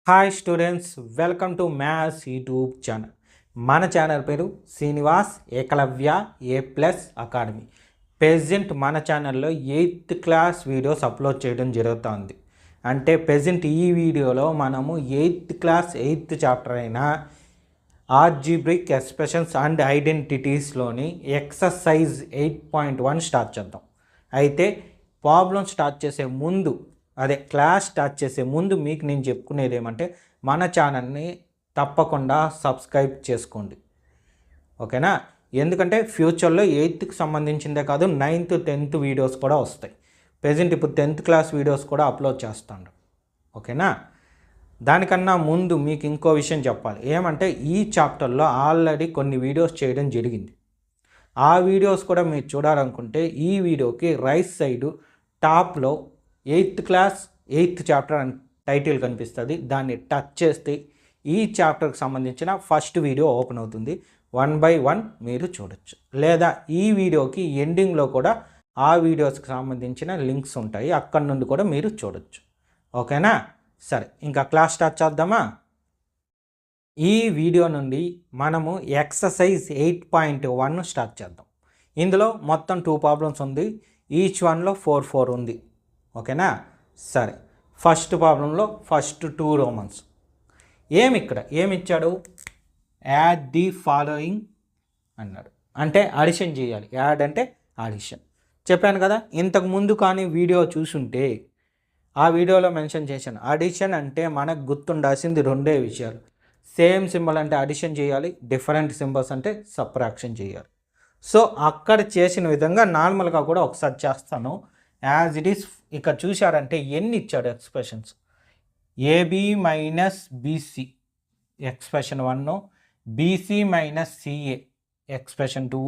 Hi students, welcome to maths YouTube channel. మన channel పేరు Srinivas Ekalavya A+ academy. Present మన ఛానల్లో 8th క్లాస్ వీడియోస్ అప్లోడ్ చేయడం జరుగుతుంది. అంటే ప్రెజెంట్ ఈ వీడియోలో మనము 8th క్లాస్ 8th చాప్టర్ అయిన ఆల్జీబ్రిక్ ఎక్స్ప్రెషన్స్ అండ్ ఐడెంటిటీస్లోని ఎక్సర్సైజ్ 8.1 స్టార్ట్ చేద్దాం. అయితే ప్రాబ్లం స్టార్ట్ చేసే ముందు క్లాస్ స్టార్ట్ చేసే ముందు మీకు నేను చెప్పుకునేది ఏమంటే మన ఛానల్ని తప్పకుండా సబ్స్క్రైబ్ చేసుకోండి, ఓకేనా? ఎందుకంటే ఫ్యూచర్లో 8th సంబంధించిందే కాదు 9th 10th వీడియోస్ కూడా వస్తాయి. ప్రెజెంట్ ఇప్పుడు 10th క్లాస్ వీడియోస్ కూడా అప్లోడ్ చేస్తాను, ఓకేనా? దానికన్నా ముందు మీకు ఇంకో విషయం చెప్పాలి. ఏమంటే ఈ చాప్టర్లో ఆల్రెడీ కొన్ని వీడియోస్ చేయడం జరిగింది. ఆ వీడియోస్ కూడా మీరు చూడాలనుకుంటే ఈ వీడియోకి రైట్ సైడు టాప్లో 8th క్లాస్ 8th చాప్టర్ అని టైటిల్ కనిపిస్తుంది. దాన్ని టచ్ చేస్తే ఈ చాప్టర్కి సంబంధించిన ఫస్ట్ వీడియో ఓపెన్ అవుతుంది. 1 by 1 మీరు చూడొచ్చు. లేదా ఈ వీడియోకి ఎండింగ్లో కూడా ఆ వీడియోస్కి సంబంధించిన లింక్స్ ఉంటాయి, అక్కడి నుండి కూడా మీరు చూడొచ్చు, ఓకేనా? సరే, ఇంకా క్లాస్ స్టార్ట్ చేద్దామా? ఈ వీడియో నుండి మనము ఎక్సర్సైజ్ 8.1 స్టార్ట్ చేద్దాం. ఇందులో మొత్తం 2 ప్రాబ్లమ్స్ ఉంది. ఈచ్ వన్లో 4 ఉంది, ఓకేనా? సరే, ఫస్ట్ ప్రాబ్లంలో ఫస్ట్ 2 రోమన్స్. ఏమి ఇచ్చాడు? యాడ్ ది ఫాలోయింగ్ అన్నాడు. అంటే అడిషన్ చేయాలి. యాడ్ అంటే అడిషన్. చెప్పాను కదా ఇంతకు ముందు, కానీ వీడియో చూసుంటే ఆ వీడియోలో మెన్షన్ చేశాను. అడిషన్ అంటే మనకు గుర్తుండాల్సింది 2 విషయాలు. సేమ్ సింబల్ అంటే అడిషన్ చేయాలి, డిఫరెంట్ సింబల్స్ అంటే సబ్ట్రాక్షన్ చేయాలి. సో అక్కడ చేసిన విధంగా నార్మల్గా కూడా ఒకసారి చేస్తాను. యాజ్ ఇట్ ఈస్ ఇక్కడ చూశారంటే ఎన్ని ఇచ్చాడు expressions? AB minus BC expression 1, BC minus CA expression 2,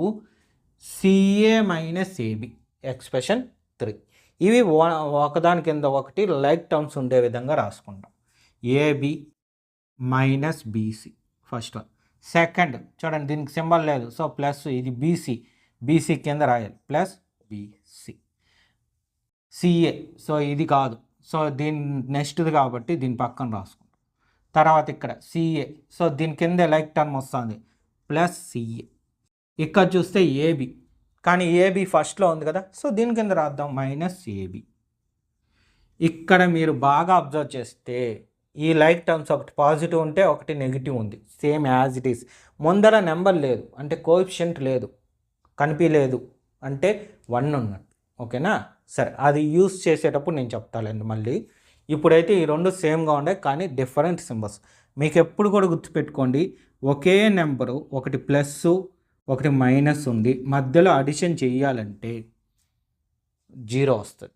CA minus AB expression 3. ఇవి ఒకదాని కింద ఒకటి లైక్ టర్మ్స్ ఉండే విధంగా రాసుకుంటాం. AB minus BC first one. Second చూడండి, దీనికి సింబల్ లేదు, సో ప్లస్, ఇది బీసీ కింద రాయాలి, ప్లస్ బీసీ. సిఏ, సో ఇది కాదు, సో దీని నెక్స్ట్ది కాబట్టి దీని పక్కన రాసుకుంటాం. తర్వాత ఇక్కడ సిఏ, సో దీని కింద లైక్ టర్మ్ వస్తుంది, ప్లస్ సిఏ. ఇక్కడ చూస్తే ఏబి, కానీ ఏబి ఫస్ట్లో ఉంది కదా, సో దీని కింద రాద్దాం, మైనస్ ఏబి. ఇక్కడ మీరు బాగా అబ్జర్వ్ చేస్తే ఈ లైక్ టర్మ్స్ ఒకటి పాజిటివ్ ఉంటే ఒకటి నెగిటివ్ ఉంది, సేమ్ యాజ్ ఇట్ ఈస్. ముందర నెంబర్ లేదు అంటే కోఎఫిషియంట్ లేదు, కనిపించలేదు అంటే 1 ఉన్నట్టు, ఓకేనా? సరే, అది యూస్ చేసేటప్పుడు నేను చెప్తానండి మళ్ళీ. ఇప్పుడైతే ఈ 2 సేమ్గా ఉండే కానీ డిఫరెంట్ సింబల్స్. మీకు ఎప్పుడు కూడా గుర్తుపెట్టుకోండి, ఒకే నెంబరు, ఒకటి ప్లస్ ఒకటి మైనస్ ఉంది, మధ్యలో అడిషన్ చేయాలంటే 0 వస్తుంది,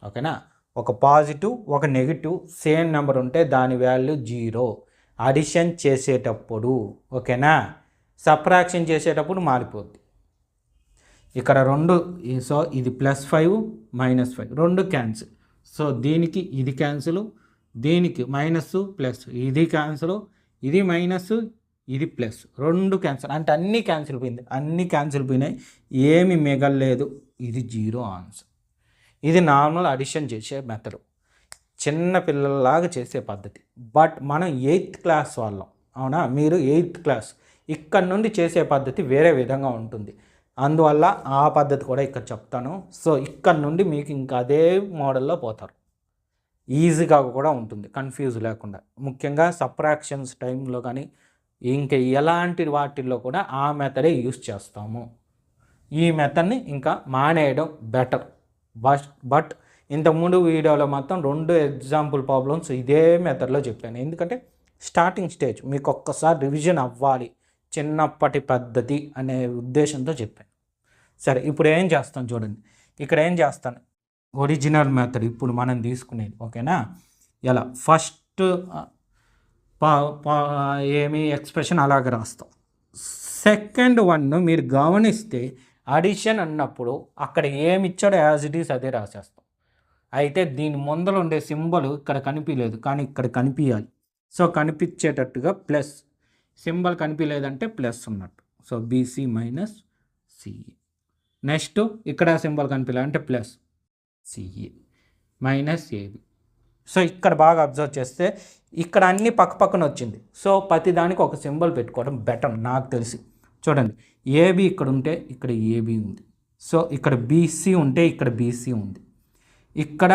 ఓకేనా? ఒక పాజిటివ్ ఒక నెగిటివ్ సేమ్ నెంబర్ ఉంటే దాని వాల్యూ 0 అడిషన్ చేసేటప్పుడు, ఓకేనా? సబ్ట్రాక్షన్ చేసేటప్పుడు మారిపోద్ది. ఇక్కడ 2, సో ఇది +5 -5 2 క్యాన్సిల్, సో దీనికి ఇది క్యాన్సిల్, దీనికి మైనస్ ప్లస్, ఇది క్యాన్సిల్, ఇది మైనస్, ఇది ప్లస్, 2 క్యాన్సిల్. అంటే అన్నీ క్యాన్సిల్ పోయినాయి, ఏమి మిగలలేదు, ఇది 0 ఆన్సర్. ఇది నార్మల్ అడిషన్ చేసే మెథడ్, చిన్న పిల్లలలాగా చేసే పద్ధతి. బట్ మనం 8th క్లాస్ వాళ్ళం, అవునా? మీరు 8th క్లాస్, ఇక్కడ నుండి చేసే పద్ధతి వేరే విధంగా ఉంటుంది. అందువల్ల ఆ పద్ధతి కూడా ఇక్కడ చెప్తాను. సో ఇక్కడ నుండి మీకు ఇంకా అదే మోడల్లో పోతారు, ఈజీగా కూడా ఉంటుంది, కన్ఫ్యూజ్ లేకుండా. ముఖ్యంగా సబ్ట్రాక్షన్స్ టైంలో కానీ ఇంకా ఎలాంటి వాటిల్లో కూడా ఆ మెథడే యూస్ చేస్తాము. ఈ మెథడ్ని ఇంకా మానేయడం బెటర్. బట్ ఇంతకుముందు వీడియోలో మొత్తం 2 ఎగ్జాంపుల్ ప్రాబ్లమ్స్ ఇదే మెథడ్లో చెప్పాను, ఎందుకంటే స్టార్టింగ్ స్టేజ్ మీకు ఒక్కసారి రివిజన్ అవ్వాలి, చిన్నప్పటి పద్ధతి అనే ఉద్దేశంతో చెప్పాను. సరే, ఇప్పుడు ఏం చేస్తాను చూడండి. ఇక్కడ ఏం చేస్తాను, ఒరిజినల్ మెథడ్ ఇప్పుడు మనం తీసుకునేది, ఓకేనా? ఎలా ఫస్ట్ ఏమి ఎక్స్ప్రెషన్ అలాగే రాస్తాం. సెకండ్ వన్ మీరు గమనిస్తే అడిషన్ అన్నప్పుడు అక్కడ ఏమి ఇచ్చాడో యాజ్ ఇట్ ఈస్ అదే రాసేస్తాం. అయితే దీని ముందర ఉండే సింబల్ ఇక్కడ కనిపించలేదు, కానీ ఇక్కడ కనిపించాలి. సో కనిపించేటట్టుగా ప్లస్ సింబల్ కనిపించలేదంటే ప్లస్ ఉన్నట్టు, so BC minus CA. Next ఇక్కడ సింబల్ కనిపించలేదు అంటే plus CA minus AB. So ఇక్కడ బాగా అబ్జర్వ్ చేస్తే ఇక్కడ అన్ని పక్క పక్కన వచ్చింది. సో ప్రతి దానికి ఒక సింబల్ పెట్టుకోవడం బెటర్ నాకు తెలిసి. చూడండి, ఏబి ఇక్కడ ఉంటే ఇక్కడ ఏబి ఉంది. సో ఇక్కడ బీసీ ఉంటే ఇక్కడ బీసీ ఉంది. ఇక్కడ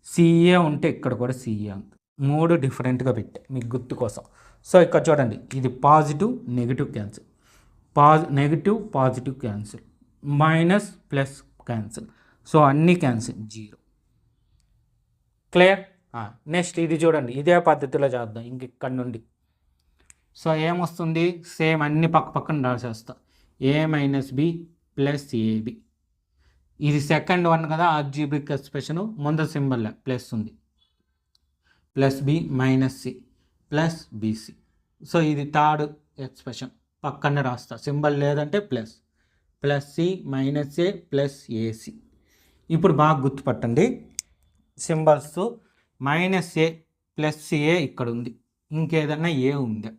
సిఏ ఉంటే ఇక్కడ కూడా సిఏ ఉంది. 3 డిఫరెంట్గా పెట్టా మీకు గుర్తు కోసం. సో ఇక్కడ చూడండి, ఇది positive negative cancel, negative positive cancel, minus plus cancel. So అన్నీ క్యాన్సిల్, 0. క్లియర్? నెక్స్ట్ ఇది చూడండి, ఇదే పద్ధతిలో చేద్దాం ఇంక ఇక్కడ నుండి. సో ఏమొస్తుంది, సేమ్ అన్ని పక్క పక్కన రాసేస్తా. A minus B plus AB. ఇది సెకండ్ వన్ కదా, ఆల్జీబ్రిక్ ఎక్స్ప్రెషన్. ముందు సింబల్ ప్లస్ ఉంది, plus B minus C plus BC. So ఇది థర్డ్ ఎక్స్ప్రెషన్, పక్కనే రాస్తా. సింబల్ లేదంటే plus, plus C minus A plus AC. ఇప్పుడు బాగా గుర్తుపట్టండి symbols. Minus A plus A ఇక్కడ ఉంది, ఇంకేదన్నా ఏ ఉందా?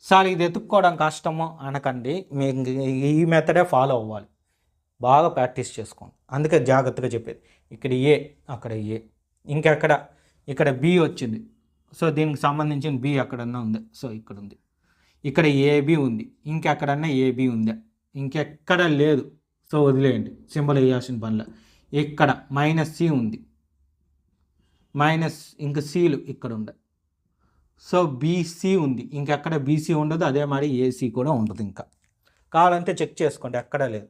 సార్ ఇది ఎత్తుక్కోవడం కష్టము అనకండి, మీకు ఈ మెథడే ఫాలో అవ్వాలి. బాగా ప్రాక్టీస్ చేసుకోండి, అందుకే జాగ్రత్తగా చెప్పేది. ఇక్కడ ఏ, అక్కడ ఏ, ఇంకెక్కడ ఇక్కడ బి వచ్చింది. సో దీనికి సంబంధించిన బి ఎక్కడన్నా ఉంది. సో ఇక్కడ ఉంది. ఇక్కడ ఏబి ఉంది, ఇంకెక్కడన్నా ఏబి ఉందా? ఇంకెక్కడ లేదు. సో వదిలేయండి, సింబల్ వేయాల్సిన పనిలో. ఇక్కడ మైనస్ సి ఉంది, మైనస్ ఇంక సీలు ఇక్కడ ఉంది. సో బీసీ ఉంది, ఇంకెక్కడ బీసీ ఉండదు. అదే మరి ఏసీ కూడా ఉండదు. ఇంకా కావాలంటే చెక్ చేసుకోండి, ఎక్కడ లేదు.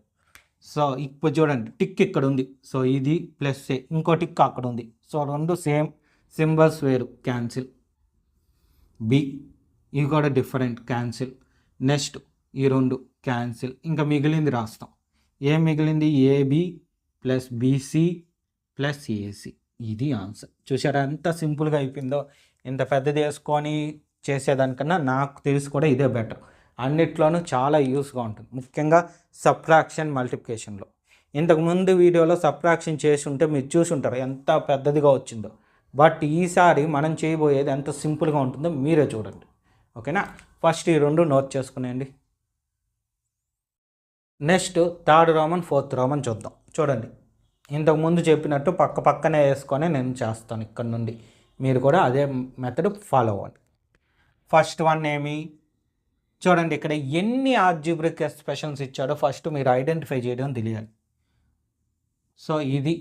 సో ఇప్పుడు చూడండి, టిక్ ఇక్కడ ఉంది. సో ఇది ప్లస్ ఏ, ఇంకో టిక్ అక్కడ ఉంది. సో 2 సేమ్ సింబల్స్ వేరు, క్యాన్సిల్. బి ఇవి కూడా డిఫరెంట్, క్యాన్సిల్. నెక్స్ట్ ఈ 2 క్యాన్సిల్. ఇంకా మిగిలింది రాస్తాం. ఏం మిగిలింది? AB plus BC plus AC. ఇది ఆన్సర్. చూసారా ఎంత సింపుల్గా అయిపోయిందో? ఇంత పెద్దది వేసుకొని చేసేదానికన్నా నాకు తెలిసి కూడా ఇదే బెటర్. అన్నిట్లోనూ చాలా యూస్గా ఉంటుంది, ముఖ్యంగా సబ్ట్రాక్షన్ మల్టిప్లికేషన్లో. ఇంతకుముందు వీడియోలో సబ్ట్రాక్షన్ చేసి ఉంటే మీరు చూసి ఉంటారు ఎంత పెద్దదిగా వచ్చిందో. బట్ ఈసారి మనం చేయబోయేది ఎంత సింపుల్గా ఉంటుందో మీరే చూడండి. ఓకేనా? ఫస్ట్ ఈ 2 నోట్ చేసుకునేయండి. Next third roman fourth roman చూద్దాం. చూడండి, ఇంతకుముందు చెప్పినట్టు పక్క పక్కనే వేసుకొని నేను చేస్తాను ఇక్కడ నుండి. మీరు కూడా అదే మెథడ్ ఫాలో అవ్వండి. ఫస్ట్ వన్ ఏమి చూడండి, ఇక్కడ ఎన్ని ఆల్జీబ్రిక్ ఎక్స్ప్రెషన్స్ ఇచ్చాడో ఫస్ట్ మీరు ఐడెంటిఫై చేయడం తెలియాలి. సో ఇది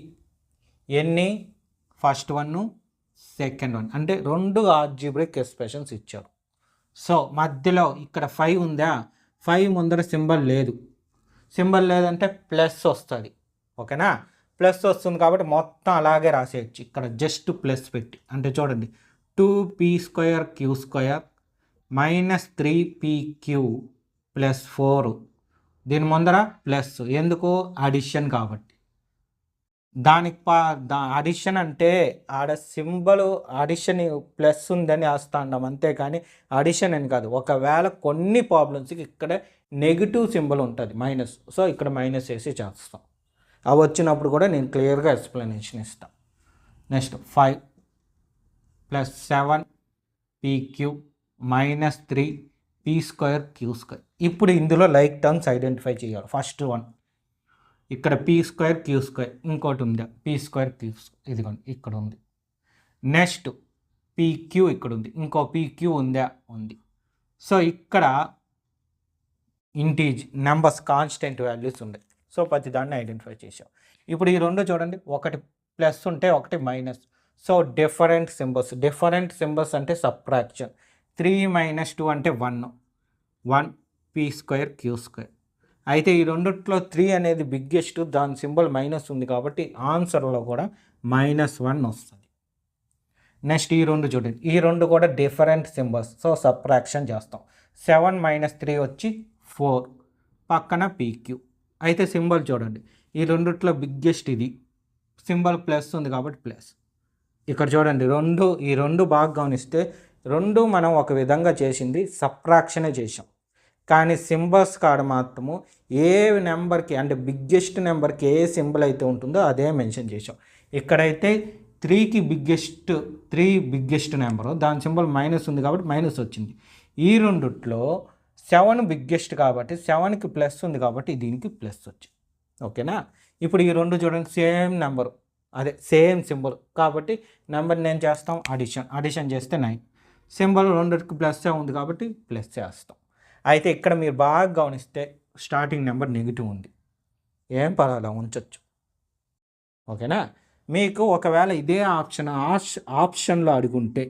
ఎన్ని, ఫస్ట్ వన్ సెకండ్ వన్, అంటే 2 ఆల్జీబ్రిక్ ఎక్స్ప్రెషన్స్ ఇచ్చారు. సో మధ్యలో ఇక్కడ 5 ఉందా? 5 ముందర సింబల్ లేదు. సింబల్ లేదంటే ప్లస్ వస్తుంది. ఓకేనా? ప్లస్ వస్తుంది కాబట్టి మొత్తం అలాగే రాసేయచ్చు. ఇక్కడ జస్ట్ ప్లస్ పెట్టి, అంటే చూడండి 2p² మైనస్ 3pq ప్లస్ 4. దీని ముందర ప్లస్ ఎందుకు? అడిషన్ కాబట్టి. దానికి అడిషన్ అంటే ఆడ సింబల్ అడిషన్ ప్లస్ ఉందని వేస్తా ఉన్నాం, అంతేకాని అడిషన్ అని కాదు. ఒకవేళ కొన్ని ప్రాబ్లమ్స్కి ఇక్కడ నెగిటివ్ సింబల్ ఉంటుంది, మైనస్. సో ఇక్కడ మైనస్ వేసి చేస్తాం. అవి వచ్చినప్పుడు కూడా నేను క్లియర్గా ఎక్స్ప్లెనేషన్ ఇస్తాను. Next 5 plus 7pq minus 3p²q². ఇప్పుడు ఇందులో లైక్ టర్మ్స్ ఐడెంటిఫై చేయాలి. ఫస్ట్ వన్ ఇక్కడ p²q², ఇంకోటి ఉందా p²q², ఇదిగోండి ఇక్కడ ఉంది. నెక్స్ట్ pq ఇక్కడ ఉంది, ఇంకో pq ఉందా? ఉంది. సో ఇక్కడ ఇంటీజ్ నెంబర్స్ కాన్స్టెంట్ వాల్యూస్ ఉన్నాయి. సో ప్రతి దాన్ని ఐడెంటిఫై చేసాం. ఇప్పుడు ఈ 2 చూడండి, ఒకటి ప్లస్ ఉంటే ఒకటి మైనస్. సో డిఫరెంట్ సింబల్స్ అంటే సబ్ట్రాక్షన్. 3 - 2 అంటే 1 p²q². అయితే ఈ రెండిట్లో 3 అనేది బిగ్గెస్ట్, దాని సింబల్ మైనస్ ఉంది కాబట్టి ఆన్సర్లో కూడా -1 వస్తుంది. నెక్స్ట్ ఈ 2 చూడండి, ఈ 2 కూడా డిఫరెంట్ సింబల్స్. సో సబ్ట్రాక్షన్ చేస్తాం. 7 - 3 వచ్చి 4, పక్కన pq. అయితే సింబల్ చూడండి, ఈ రెండిట్లో బిగ్గెస్ట్ ఇది, సింబల్ ప్లస్ ఉంది కాబట్టి ప్లస్. ఇక్కడ చూడండి ఈ రెండు బాగా గమనిస్తే 2 మనం ఒక విధంగా చేసింది సబ్ట్రాక్షనే చేసాం. కానీ సింబల్స్ కాడ మాత్రము ఏ నెంబర్కి అంటే బిగ్గెస్ట్ నెంబర్కి ఏ సింబల్ అయితే ఉంటుందో అదే మెన్షన్ చేసాం. ఇక్కడైతే 3 బిగ్గెస్ట్ నెంబరు, దాని సింబల్ మైనస్ ఉంది కాబట్టి మైనస్ వచ్చింది. ఈ రెండిట్లో 7 బిగ్గెస్ట్ కాబట్టి 7కి ప్లస్ ఉంది కాబట్టి దీనికి ప్లస్ వచ్చింది. ఓకేనా? ఇప్పుడు ఈ 2 చూడండి, సేమ్ నెంబరు అదే సేమ్ సింబల్ కాబట్టి నెంబర్ని ఏం చేస్తాం, అడిషన్ చేస్తే 9. సింబల్ రెండింటికి ప్లస్సే ఉంది కాబట్టి ప్లస్ చేస్తాం. అయితే ఇక్కడ మీరు బాగా గమనిస్తే స్టార్టింగ్ నెంబర్ నెగిటివ్ ఉంది, ఏం పర్వాలేదు ఉంచొచ్చు. ఓకేనా. మీకు ఒకవేళ ఇదే ఆప్షన్లో అడుగుంటే,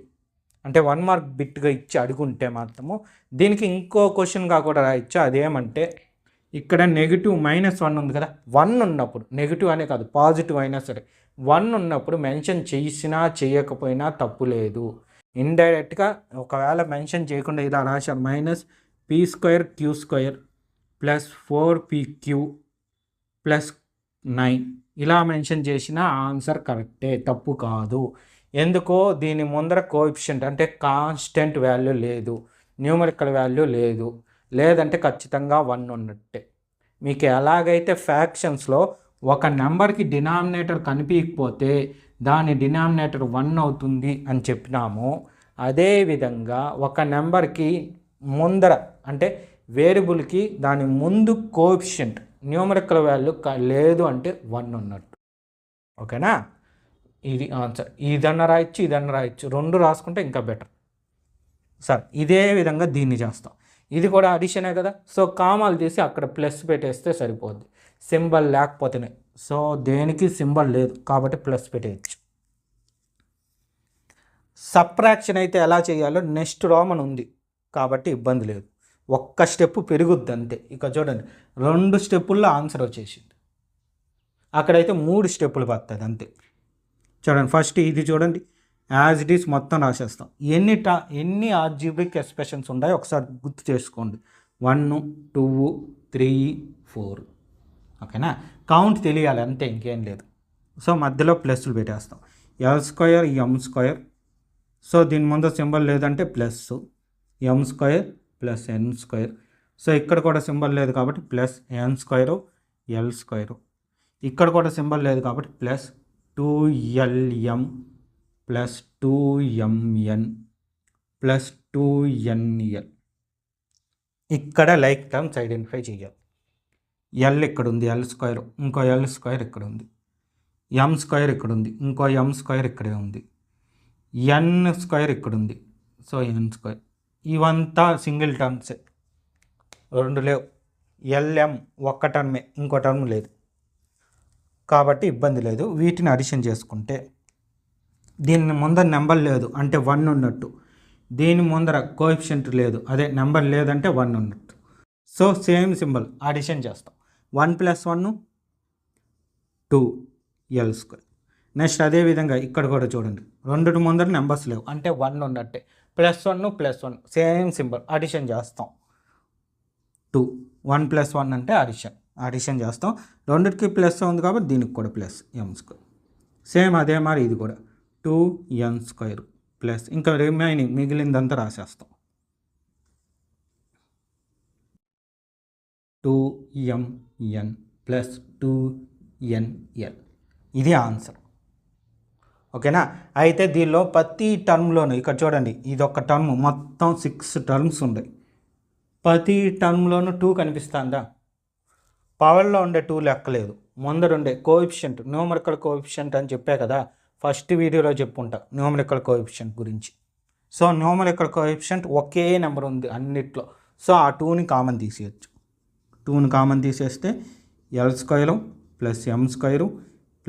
అంటే 1 మార్క్ బిట్గా ఇచ్చి అడుగుంటే మాత్రము దీనికి ఇంకో క్వశ్చన్గా కూడా రాయొచ్చు. అదేమంటే ఇక్కడ నెగిటివ్ -1 ఉంది కదా, 1 ఉన్నప్పుడు నెగిటివ్ అనే కాదు పాజిటివ్ అయినా సరే 1 ఉన్నప్పుడు మెన్షన్ చేసినా చేయకపోయినా తప్పు లేదు. ఇండైరెక్ట్గా ఒకవేళ మెన్షన్ చేయకుండా ఇలా రాశారు -p²q² + 4pq + 9 ఇలా మెన్షన్ చేసిన ఆన్సర్ కరెక్టే, తప్పు కాదు. ఎందుకో దీని ముందర కోఎఫిషియంట్ అంటే కాన్స్టెంట్ వాల్యూ లేదు, న్యూమరికల్ వాల్యూ లేదు, లేదంటే ఖచ్చితంగా 1 ఉన్నట్టే. మీకు ఎలాగైతే ఫ్యాక్షన్స్లో ఒక నెంబర్కి డినామినేటర్ కనిపించకపోతే దాని డినామినేటర్ 1 అవుతుంది అని చెప్పినాము, అదేవిధంగా ఒక నెంబర్కి ముందర అంటే వేరియబుల్కి దాని ముందు కోఎఫిషియంట్ న్యూమరికల్ వాల్యూ లేదు అంటే 1 ఉన్నట్టు. ఓకేనా. ఇది ఆన్సర్. ఇదన్నా రాయొచ్చు, 2 రాసుకుంటే ఇంకా బెటర్. సరే ఇదే విధంగా దీన్ని చేస్తాం. ఇది కూడా అడిషనే కదా, సో కామాలు తీసి అక్కడ ప్లస్ పెట్టేస్తే సరిపోద్ది, సింబల్ లేకపోతేనే. సో దేనికి సింబల్ లేదు కాబట్టి ప్లస్ పెట్టేయచ్చు. సబ్ట్రాక్షన్ అయితే ఎలా చేయాలో నెక్స్ట్ రోమన్ ఉంది కాబట్టి ఇబ్బంది లేదు, ఒక్క స్టెప్ పెరుగుద్ది అంతే. ఇక చూడండి 2 స్టెప్పుల్లో ఆన్సర్ వచ్చేసింది, అక్కడైతే 3 స్టెప్పులు పడుతుంది అంతే. చూడండి ఫస్ట్ ఇది చూడండి, యాజ్ ఇట్ ఈస్ మొత్తం రాసేస్తాం. ఎన్ని ఆల్జీబ్రిక్ ఎక్స్ప్రెషన్స్ ఉన్నాయో ఒకసారి గుర్తు చేసుకోండి. 1 2 3 4. ఓకేనా. కౌంట్ తెలియాలి అంతే, ఇంకేం లేదు. సో మధ్యలో ప్లస్లు పెట్టేస్తాం. L² M². సో దీని ముందు సింబల్ లేదంటే ప్లస్ M² + N². సో ఇక్కడ కూడా సింబల్ లేదు కాబట్టి ప్లస్ N² L². ఇక్కడ కూడా సింబల్ లేదు కాబట్టి ప్లస్ 2LM + 2MN + 2NL. ఇక్కడ లైక్ టర్మ్స్ ఐడెంటిఫై చేయాలి. L ఇక్కడ ఉంది, L², ఇంకో L² ఇక్కడ ఉంది, M² ఇక్కడ ఉంది, ఇంకో M² ఇక్కడే ఉంది, N² ఇక్కడ ఉంది, సో N². ఇవంతా సింగిల్ టర్మ్సే, 2 లేవు. LM ఒక్క టర్మే, ఇంకో టర్మ్ లేదు కాబట్టి ఇబ్బంది లేదు. వీటిని అడిషన్ చేసుకుంటే దీని ముందర నెంబర్ లేదు అంటే 1 ఉన్నట్టు, దీని ముందర కోఎఫిషియంట్ లేదు అదే నెంబర్ లేదంటే 1 ఉన్నట్టు. సో సేమ్ సింబల్ అడిషన్ చేస్తాం. 1 + 1 2L². నెక్స్ట్ అదేవిధంగా ఇక్కడ కూడా చూడండి, 2 ముందర నెంబర్స్ లేవు అంటే 1 ఉన్నట్టే, +1 + 1 సేమ్ సింబల్ అడిషన్ చేస్తాం. 2 1 + 1 అంటే అడిషన్ చేస్తాం. రెండిటికి ప్లస్ ఉంది కాబట్టి దీనికి కూడా ప్లస్ M². సేమ్ అదే మరి ఇది కూడా 2N² ప్లస్ ఇంకా రిమైనింగ్ మిగిలిందంతా రాసేస్తాం. 2MN + 2NL. ఇది ఆన్సర్. ఓకేనా. అయితే దీనిలో ప్రతి టర్మ్లోనూ ఇక్కడ చూడండి, ఇది ఒక టర్మ్, మొత్తం 6 టర్మ్స్ ఉన్నాయి. ప్రతి టర్మ్లోనూ 2 కనిపిస్తుందా? పవర్లో ఉండే 2 లెక్కలేదు, ముందరుండే కోఎఫిషియంట్ న్యూమరికల్ కోఎఫిషియంట్ అని చెప్పే కదా ఫస్ట్ వీడియోలో చెప్పుంటా న్యూమరికల్ కోఎఫిషియంట్ గురించి. సో న్యూమరికల్ కోఎఫిషియంట్ ఒకే నెంబర్ ఉంది అన్నిట్లో, సో ఆ 2ని కామన్ తీసేయచ్చు. 2ని కామన్ తీసేస్తే L² + M² + N²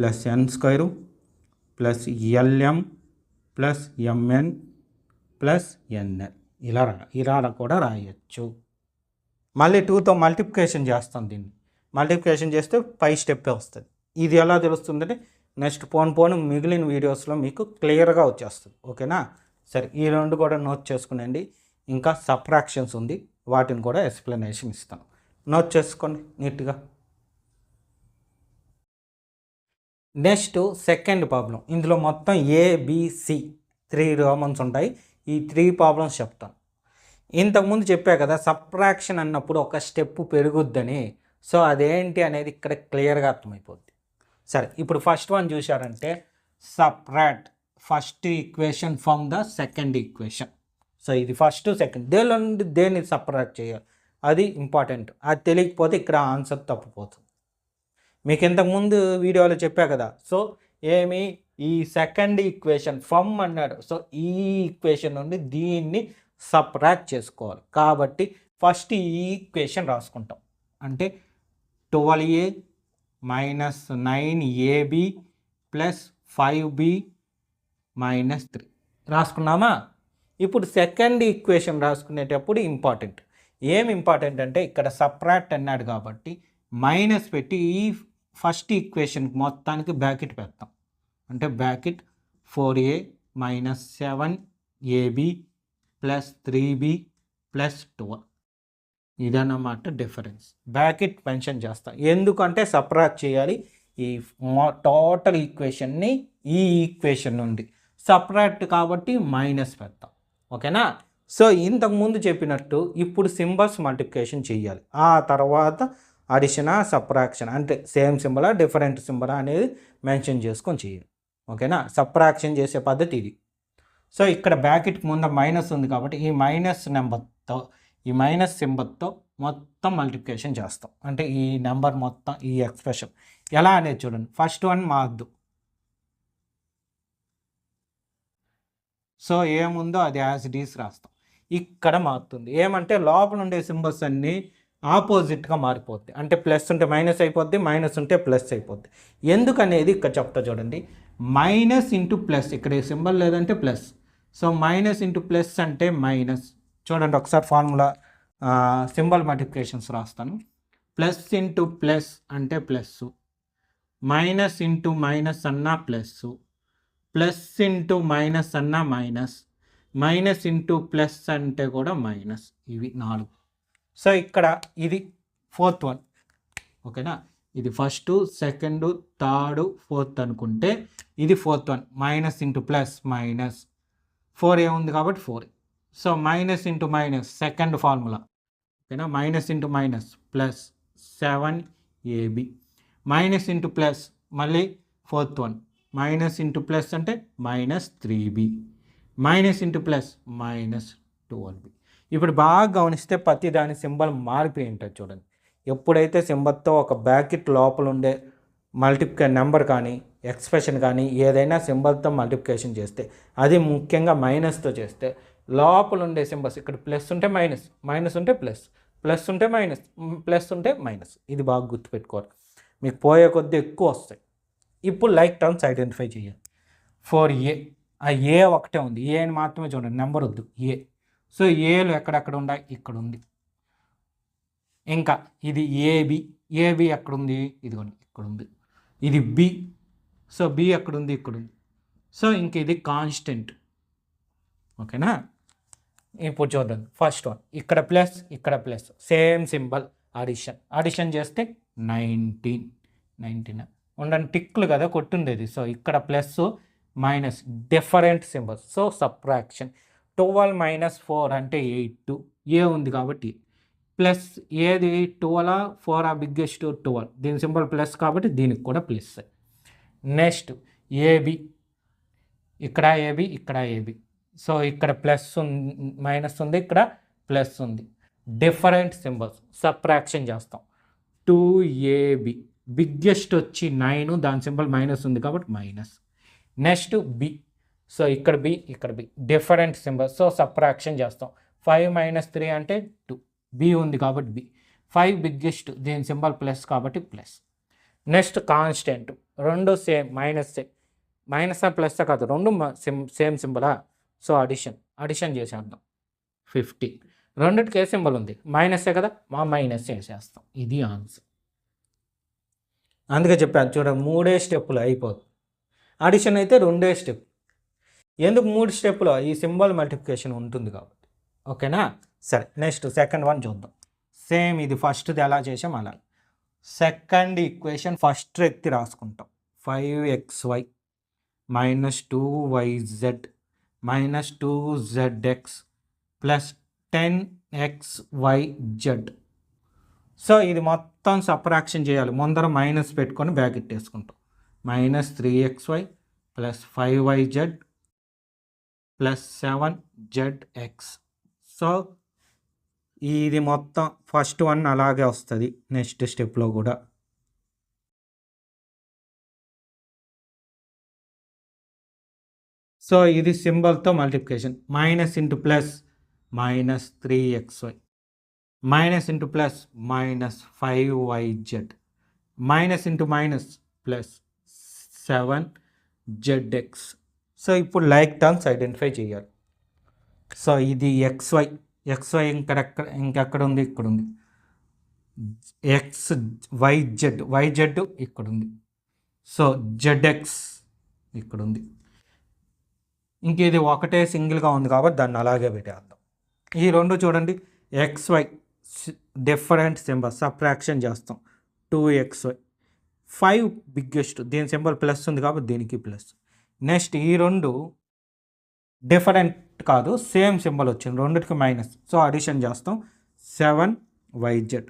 + LM + MN + NL. ఇలా కూడా రాయొచ్చు. మళ్ళీ 2తో మల్టిప్లికేషన్ చేస్తాం. దీన్ని మల్టిప్లికేషన్ చేస్తే 5 స్టెప్పే వస్తుంది. ఇది ఎలా తెలుస్తుందంటే నెక్స్ట్ పోను మిగిలిన వీడియోస్లో మీకు క్లియర్గా వచ్చేస్తుంది. ఓకేనా. సరే ఈ 2 కూడా నోట్ చేసుకునండి. ఇంకా సబ్ట్రాక్షన్స్ ఉంది, వాటిని కూడా ఎక్స్ప్లెనేషన్ ఇస్తాను, నోట్ చేసుకోండి నీట్గా. నెక్స్ట్ సెకండ్ ప్రాబ్లం, ఇందులో మొత్తం ABC 3 రోమన్స్ ఉంటాయి. ఈ 3 ప్రాబ్లమ్స్ చెప్తాను. ఇంతకుముందు చెప్పా కదా సబ్ట్రాక్షన్ అన్నప్పుడు ఒక స్టెప్ పెరుగుద్దని, సో అదేంటి అనేది ఇక్కడ క్లియర్గా అర్థమైపోద్ది. సరే ఇప్పుడు ఫస్ట్ వన్ చూశారంటే subtract first equation from the second equation. So ఇది ఫస్ట్ సెకండ్, దేన్ని సబ్ట్రాక్ట్ చేయాలి అది ఇంపార్టెంట్. అది తెలియకపోతే ఇక్కడ ఆన్సర్ తప్పిపోతుంది. మీకు ఇంతకుముందు వీడియోలో చెప్పా కదా, సో ఏమి ఈ సెకండ్ ఈక్వేషన్ ఫ్రమ్ అన్నాడు. సో ఈ ఈక్వేషన్ నుండి దీన్ని సబ్ట్రాక్ట్ చేసుకోవాలి. కాబట్టి ఫస్ట్ ఈ ఈక్వేషన్ రాసుకుంటాం. అంటే 12a minus 9ab plus 5b minus 3 రాసుకున్నామా? ఇప్పుడు సెకండ్ ఈక్వేషన్ రాసుకునేటప్పుడు ఇంపార్టెంట్. ఏం ఇంపార్టెంట్ అంటే ఇక్కడ సబ్ట్రాక్ట్ అన్నాడు కాబట్టి మైనస్ పెట్టి ఈ ఫస్ట్ ఈక్వేషన్ మొత్తానికి బ్రాకెట్ పెడతాం. అంటే bracket 4a minus 7ab plus 3b plus 12 ఇదన్నమాట డిఫరెన్స్. బ్రాకెట్ మెన్షన్ చేస్తాం ఎందుకంటే సబ్ట్రాక్ట్ చేయాలి. ఈ టోటల్ ఈక్వేషన్ని ఈ ఈక్వేషన్ నుండి సబ్ట్రాక్ట్ కాబట్టి మైనస్ పెడతాం. ఓకేనా? సో ఇంతకుముందు చెప్పినట్టు ఇప్పుడు సింబల్స్ మల్టిప్లికేషన్ చేయాలి. ఆ తర్వాత అడిషనా సబ్ట్రాక్షన్ అంటే సేమ్ సింబలా డిఫరెంట్ సింబలా అనేది మెన్షన్ చేసుకొని చేయాలి. ఓకేనా? సబ్ట్రాక్షన్ చేసే పద్ధతి ఇది. సో ఇక్కడ బ్రాకెట్కి ముందు మైనస్ ఉంది కాబట్టి ఈ మైనస్ నెంబర్తో ఈ మైనస్ సింబల్తో మొత్తం మల్టిప్లికేషన్ చేస్తాం. అంటే ఈ నెంబర్ మొత్తం ఈ ఎక్స్ప్రెషన్ ఎలా అనేది చూడండి. First one మార్దు. సో ఏముందో అది యాజ్ ఇట్ ఈస్ రాస్తాం. ఇక్కడ మారుతుంది. ఏమంటే లోపల ఉండే సింబల్స్ అన్నీ ఆపోజిట్గా మారిపోద్ది. అంటే ప్లస్ ఉంటే మైనస్ అయిపోద్ది, మైనస్ ఉంటే ప్లస్ అయిపోద్ది. ఎందుకనేది ఇక్కడ చెప్తా చూడండి. మైనస్ ఇంటూ ప్లస్, ఇక్కడ ఈ సింబల్ లేదంటే plus. So minus into plus అంటే మైనస్. చూడండి ఒకసారి ఫార్ములా సింబల్ మల్టిప్లికేషన్స్ రాస్తాను. ప్లస్ ఇంటూ ప్లస్ అంటే ప్లస్, మైనస్ ఇంటూ మైనస్ అన్నా ప్లస్, ప్లస్ ఇంటూ మైనస్ అన్నా మైనస్, మైనస్ ఇంటూ ప్లస్ అంటే కూడా మైనస్. ఇవి 4. సో ఇక్కడ ఇది ఫోర్త్ వన్. ఓకేనా? ఇది ఫస్ట్, సెకండ్, థర్డ్, ఫోర్త్ అనుకుంటే ఇది fourth one. Minus into plus minus, 4a ఉంది కాబట్టి 4. So minus into minus second formula. ఓకేనా? Minus into minus plus 7ab, minus into plus మళ్ళీ fourth one. Minus into plus అంటే minus 3b, minus into plus minus 12b. ఇప్పుడు బాగా గమనిస్తే ప్రతి దాని సింబల్ మారిపోయి ఉంటుంది చూడండి. ఎప్పుడైతే సింబల్తో ఒక బ్రాకెట్ లోపల ఉండే నెంబర్ కానీ ఎక్స్ప్రెషన్ కానీ ఏదైనా సింబల్తో మల్టిప్లికేషన్ చేస్తే, అది ముఖ్యంగా మైనస్తో చేస్తే లోపల ఉండే సింబల్స్ ఇక్కడ ప్లస్ ఉంటే మైనస్, మైనస్ ఉంటే ప్లస్, ప్లస్ ఉంటే మైనస్, ప్లస్ ఉంటే మైనస్. ఇది బాగా గుర్తుపెట్టుకోవాలి. మీకు పోయే కొద్దీ ఎక్కువ వస్తాయి. ఇప్పుడు లైక్ టర్మ్స్ ఐడెంటిఫై చేయాలి. 4a, ఆ ఏ ఒకటే ఉంది. ఏని మాత్రమే చూడండి, నెంబర్ వద్దు, ఏ. సో ఏలు ఎక్కడెక్కడ ఉన్నాయి, ఇక్కడ ఉంది. ఇంకా ఇది ఏబి, ఏబి ఎక్కడుంది, ఇదిగోండి ఇక్కడ ఉంది. ఇది బి, సో బి ఎక్కడుంది, ఇక్కడ ఉంది. సో ఇంక ఇది కాన్స్టెంట్. ఓకేనా? ఇప్పుడు చూడండి ఫస్ట్ వన్. ఇక్కడ ప్లస్, ఇక్కడ plus, same symbol addition. Addition చేస్తే 19 ఉండండి, టిక్లు కదా కొట్టుండేది. సో ఇక్కడ plus minus different symbols. So subtraction. 12 minus 4 అంటే 8. ఏ ఉంది కాబట్టి ప్లస్, ఏది 12 4 బిగ్గెస్ట్ 12. దీని సింబల్ ప్లస్ కాబట్టి దీనికి కూడా ప్లస్. నెక్స్ట్ ఏబి, ఇక్కడ ఏబి, ఇక్కడ ఏబి. సో ఇక్కడ ప్లస్ మైనస్ ఉంది, ఇక్కడ ప్లస్ ఉంది. డిఫరెంట్ సింబల్స్ సబ్ట్రాక్షన్ చేస్తాం. 2ab, బిగ్గెస్ట్ వచ్చి 9, దాని సింబల్ మైనస్ ఉంది కాబట్టి మైనస్. నెక్స్ట్ బి, సో ఇక్కడ బి, ఇక్కడ B, different symbols. So subtraction చేస్తాం. 5 మైనస్ 3 అంటే 2, బి ఉంది కాబట్టి బి. 5 బిగ్గెస్ట్, దీని సింబల్ ప్లస్ కాబట్టి ప్లస్. నెక్స్ట్ కాన్స్టెంట్, రెండు same, minus same, minus plus కాదు, రెండు సేమ్ సింబలా. సో అడిషన్ చేసేద్దాం. 15, రెండిటికి ఏ సింబల్ ఉంది, మైనసే కదా, మైనస్ చేసేస్తాం. ఇది ఆన్సర్. అందుకే చెప్పాను చూడండి, 3 స్టెప్పులు అయిపోతుంది. అడిషన్ అయితే 2 స్టెప్. ఎందుకు 3 స్టెప్పులో, ఈ సింబల్ మల్టిప్లికేషన్ ఉంటుంది కాబట్టి. ఓకేనా? సరే, నెక్స్ట్ సెకండ్ వన్ చూద్దాం. సేమ్ ఇది ఫస్ట్ది ఎలా చేసాం అలా. సెకండ్ ఈక్వేషన్ ఫస్ట్ ఎత్తి రాసుకుంటాం. 5xy minus 2yz minus 2zx plus 10xyz. So ఇది మొత్తం సబ్ట్రాక్షన్ చేయాలి. ముందర మైనస్ పెట్టుకొని బ్రాకెట్ వేసుకుంటాం. Minus 3xy plus 5yz plus 7zx. So ఇది మొత్తం ఫస్ట్ వన్ అలాగే వస్తుంది నెక్స్ట్ స్టెప్లో కూడా. సో ఇది సింబల్తో multiplication. Minus into plus minus 3xy, minus into plus minus 5yz, minus into minus plus 7zx. So ఇప్పుడు లైక్ టర్మ్స్ ఐడెంటిఫై చేయాలి. సో ఇది xy ఇంకెక్కడ ఉంది, ఇక్కడ ఉంది. yz ఇక్కడ ఉంది. సో zx ఇక్కడ ఉంది. ఇంక ఇది ఒకటే సింగిల్గా ఉంది కాబట్టి దాన్ని అలాగే పెట్టేద్దాం. ఈ రెండు చూడండి, xy డిఫరెంట్ సింబల్ సబ్ట్రాక్షన్ చేస్తాం. 2xy 5 బిగ్గెస్ట్, దీని సింబల్ ప్లస్ ఉంది కాబట్టి దీనికి ప్లస్. నెక్స్ట్ ఈ రెండు డిఫరెంట్ కాదు, సేమ్ సింబల్ వచ్చింది, రెండిటికి మైనస్, సో అడిషన్ చేస్తాం. 7yz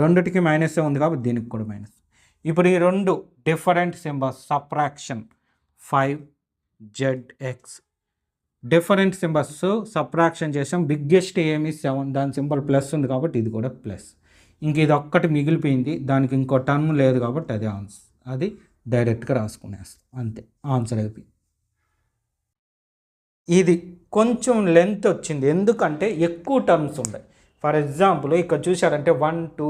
రెండిటికి మైనస్ ఉంది కాబట్టి దీనికి కూడా మైనస్. ఇప్పుడు ఈ రెండు different symbols subtraction 5zx different symbols subtraction చేసాం. బిగ్గెస్ట్ ఏమి 7, దాని సింబల్ ప్లస్ ఉంది కాబట్టి ఇది కూడా ప్లస్. ఇంక ఇది ఒక్కటి మిగిలిపోయింది, దానికి ఇంకో టర్మ్ లేదు కాబట్టి అది ఆన్సర్, అది డైరెక్ట్గా రాసుకునేస్తాం, అంతే ఆన్సర్ అయిపోయింది. ఇది కొంచెం లెంత్ వచ్చింది ఎందుకంటే ఎక్కువ టర్మ్స్ ఉన్నాయి. ఫర్ ఎగ్జాంపుల్ ఇక్కడ చూసారంటే 1 2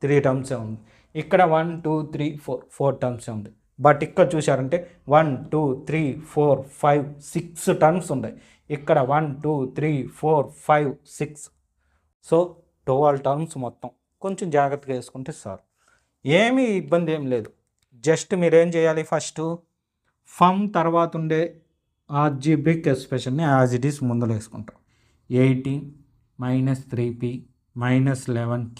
3 టర్మ్సే ఉంది, ఇక్కడ 1 2 3 4 టర్మ్సే ఉంది. బట్ ఇక్కడ చూసారంటే 1 2 3 4 5 6 టర్మ్స్ ఉన్నాయి, ఇక్కడ 1 2 3 4 5 6, సో 12 టర్మ్స్ మొత్తం. కొంచెం జాగ్రత్తగా వేసుకుంటే సార్ ఏమీ ఇబ్బంది ఏం లేదు. జస్ట్ మీరేం చేయాలి, ఫస్ట్ ఫమ్ తర్వాత ఉండే ఆల్జీబ్రిక్ ఎక్స్ప్రెషన్ని యాజ్ ఇట్ ఈస్ ముందర వేసుకుంటాం. 18 minus 3p minus 11q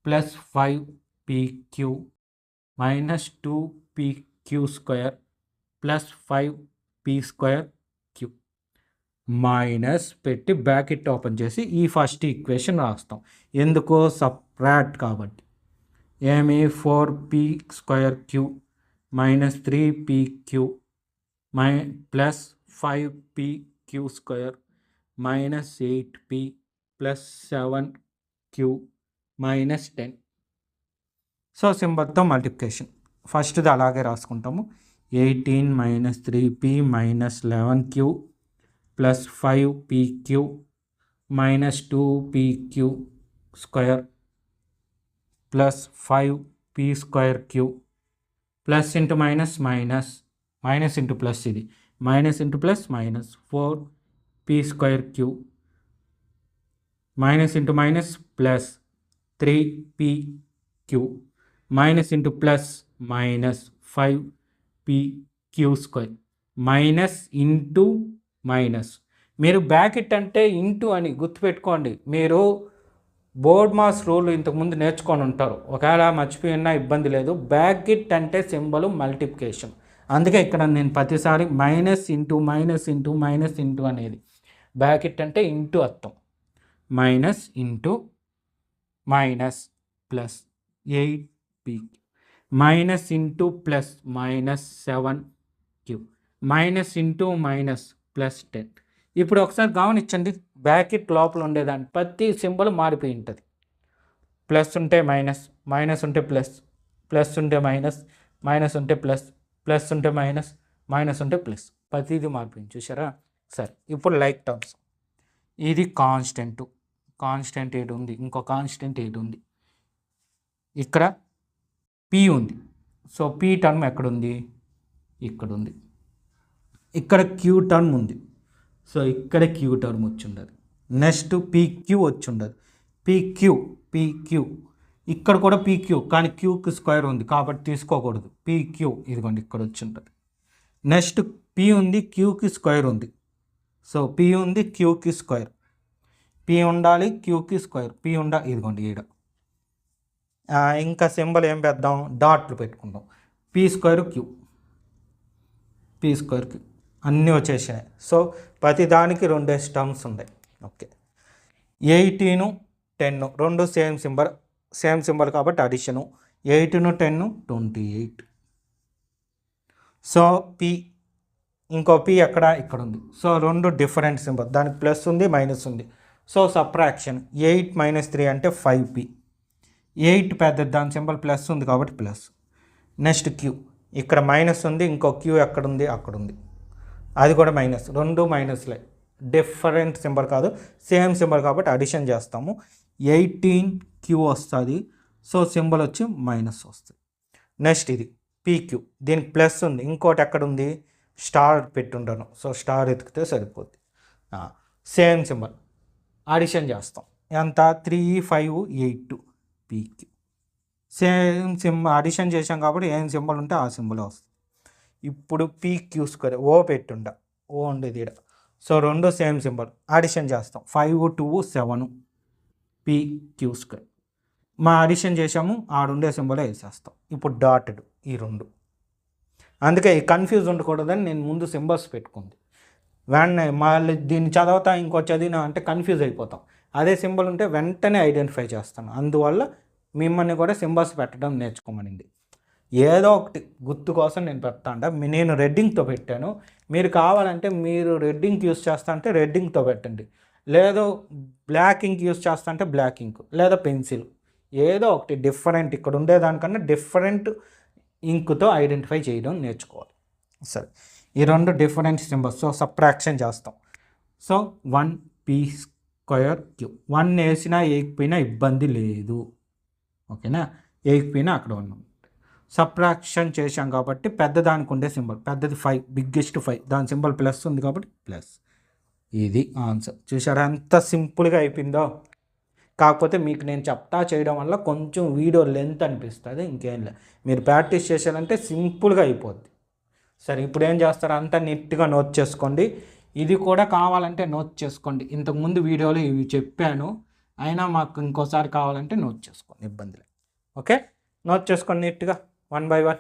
plus 5pq minus 2pq square plus 5p square q minus పెట్టి బ్రాకెట్ ఓపెన్ చేసి ఈ ఫస్ట్ ఈక్వేషన్ రాస్తాం. ఎందుకో సబ్ట్రాక్ట్ కాబట్టి. ఏమి 4p square q minus 3pq plus 5pq square minus 8p plus 7q minus 10. So సింబల్తో multiplication ఫస్ట్ది అలాగే రాసుకుంటాము. 18 minus 3p minus 11q plus 5pq minus 2pq square plus 5p square q plus into minus minus, minus into plus, ఇది minus into plus minus 4p square q minus into minus plus 3pq minus into plus minus 5pq square minus into minus. మీరు bracket అంటే into అని గుర్తుపెట్టుకోండి. మీరు board mass rule ఇంతకుముందు నేర్చుకొని ఉంటారు, ఒకవేళ మర్చిపోయినా ఇబ్బంది లేదు. బ్రాకెట్ అంటే సింబల్ మల్టిప్లికేషన్, అందుకే ఇక్కడ నేను ప్రతిసారి minus into minus into minus into అనేది. బ్రాకెట్ అంటే ఇంటూ అర్థం. Minus into minus plus 8p minus into plus minus 7q minus into minus plus 10. ఇప్పుడు ఒకసారి గమనించండి, బ్రాకెట్ లోపల ఉండేదాన్ని ప్రతి సింబల్ మారిపోయి ఉంటుంది. ప్లస్ ఉంటే మైనస్, మైనస్ ఉంటే ప్లస్, ప్లస్ ఉంటే మైనస్, మైనస్ ఉంటే ప్లస్, ప్లస్ ఉంటే మైనస్, మైనస్ ఉంటే ప్లస్, ప్రతిదీ మారిపోయింది చూసారా. సరే ఇప్పుడు లైక్ టర్మ్స్. ఇది కాన్స్టెంట్, కాన్స్టెంట్ ఏడు ఉంది, ఇంకో కాన్స్టెంట్ ఏడు ఉంది, ఇక్కడ p ఉంది. సో p టర్మ్ ఎక్కడుంది, ఇక్కడ ఉంది. ఇక్కడ q టర్మ్ ఉంది, సో ఇక్కడ q టర్మ్ వచ్చి ఉండదు. నెక్స్ట్ pq వచ్చి ఉండదు. pq ఇక్కడ కూడా pq, కానీ qకి స్క్వేర్ ఉంది కాబట్టి తీసుకోకూడదు. pq ఇదిగోండి ఇక్కడ వచ్చి ఉంటుంది. నెక్స్ట్ p ఉంది, qకి స్క్వేర్ ఉంది. సో p ఉంది, qకి స్క్వేర్, p ఉండాలి, qకి స్క్వేర్, p ఉండాలి, ఇదిగోండి ఈడ. ఇంకా సింబల్ ఏం పెద్దాం, డాట్లు పెట్టుకుందాం. p square q, p square q అన్నీ వచ్చేసాయి. సో ప్రతి దానికి రెండే టర్మ్స్ ఉన్నాయి. ఓకే, 18 10 రెండు సేమ్ సింబల్ కాబట్టి అడిషను. 8 10 28. సో p, ఇంకో p ఎక్కడ, ఇక్కడ ఉంది. సో రెండు డిఫరెంట్ సింబల్, దానికి ప్లస్ ఉంది మైనస్ ఉంది. సో సబ్ట్రాక్షన్ 8 మైనస్ 3 అంటే 5p. 8 పెద్దది, దాని సింబల్ ప్లస్ ఉంది కాబట్టి ప్లస్. నెక్స్ట్ q, ఇక్కడ మైనస్ ఉంది, ఇంకో q ఎక్కడ ఉంది, అక్కడ ఉంది. అది కూడా మైనస్, రెండు మైనస్లే, డిఫరెంట్ సింబల్ కాదు, సేమ్ సింబల్ కాబట్టి అడిషన్ చేస్తాము. 18Q వస్తుంది. సో సింబల్ వచ్చి మైనస్ వస్తుంది. నెక్స్ట్ ఇది PQ, దీనికి ప్లస్ ఉంది, ఇంకోటి ఎక్కడ ఉంది, స్టార్ పెట్టుంటాను. సో స్టార్ ఎతికితే సరిపోద్ది. సేమ్ సింబల్ అడిషన్ చేస్తాం. ఎంత, 3, 5, 8 PQ. సేమ్ సింబల్ అడిషన్ చేసాం కాబట్టి ఏం సింబల్ ఉంటే ఆ సింబల్ వస్తుంది. ఇప్పుడు PQ² ఓ పెట్టుండ, ఓ ఉండేది ఇక్కడ. సో రెండు సేమ్ సింబల్ అడిషన్ చేస్తాం. 5, 2, 7 PQ². మా అడిషన్ చేసాము, ఆడుండే సింబలే వేసేస్తాం. ఇప్పుడు డాటెడ్ ఈ రెండు. అందుకే కన్ఫ్యూజ్ ఉండకూడదని నేను ముందు సింబల్స్ పెట్టుకుంది. మళ్ళీ దీన్ని చదవతా ఇంకో చదివినా అంటే కన్ఫ్యూజ్ అయిపోతాం. అదే సింబల్ ఉంటే వెంటనే ఐడెంటిఫై చేస్తాను. అందువల్ల మిమ్మల్ని కూడా సింబల్స్ పెట్టడం నేర్చుకోమనింది. ఏదో ఒకటి గుర్తు కోసం నేను పెడతాను. నేను రెడ్డింగ్తో పెట్టాను. మీరు కావాలంటే మీరు రెడ్డింగ్ యూస్ చేస్తా అంటే రెడ్డింగ్తో పెట్టండి, లేదు బ్లాక్ ఇంక్ యూస్ చేస్తా అంటే బ్లాక్ ఇంక్, లేదా పెన్సిల్, ఏదో ఒకటి డిఫరెంట్, ఇక్కడ ఉండేదానికన్నా డిఫరెంట్ ఇంక్తో ఐడెంటిఫై చేయడం నేర్చుకోవాలి. సరే, ఈ రెండు డిఫరెంట్ సింబల్స్. సో సబ్ట్రాక్షన్ చేస్తాం. So 1P²Q. 1 వేసినా వేయకపోయినా ఇబ్బంది లేదు, ఓకేనా. వేయకపోయినా అక్కడ ఉన్నాం. సబ్ట్రాక్షన్ చేసాం కాబట్టి పెద్దదానికి ఉండే సింబల్, పెద్దది 5, బిగ్గెస్ట్ 5, దాని సింబల్ ప్లస్ ఉంది కాబట్టి ప్లస్. ఇది ఆన్సర్. చూసారా ఎంత సింపుల్గా అయిపోయిందో. కాకపోతే మీకు నేను చెప్తా చేయడం వల్ల కొంచెం వీడియో లెంత్ అనిపిస్తుంది, ఇంకేం లేదు. మీరు ప్రాక్టీస్ చేశారంటే సింపుల్గా అయిపోద్ది. సరే, ఇప్పుడు ఏం చేస్తారు, అంతా నీట్గా నోట్ చేసుకోండి. ఇది కూడా కావాలంటే నోట్ చేసుకోండి. ఇంతకుముందు వీడియోలో ఇవి చెప్పాను, అయినా మాకు ఇంకోసారి కావాలంటే నోట్ చేసుకోండి, ఇబ్బంది లేదు. ఓకే, నోట్ చేసుకోండి నీట్గా 1 by 1.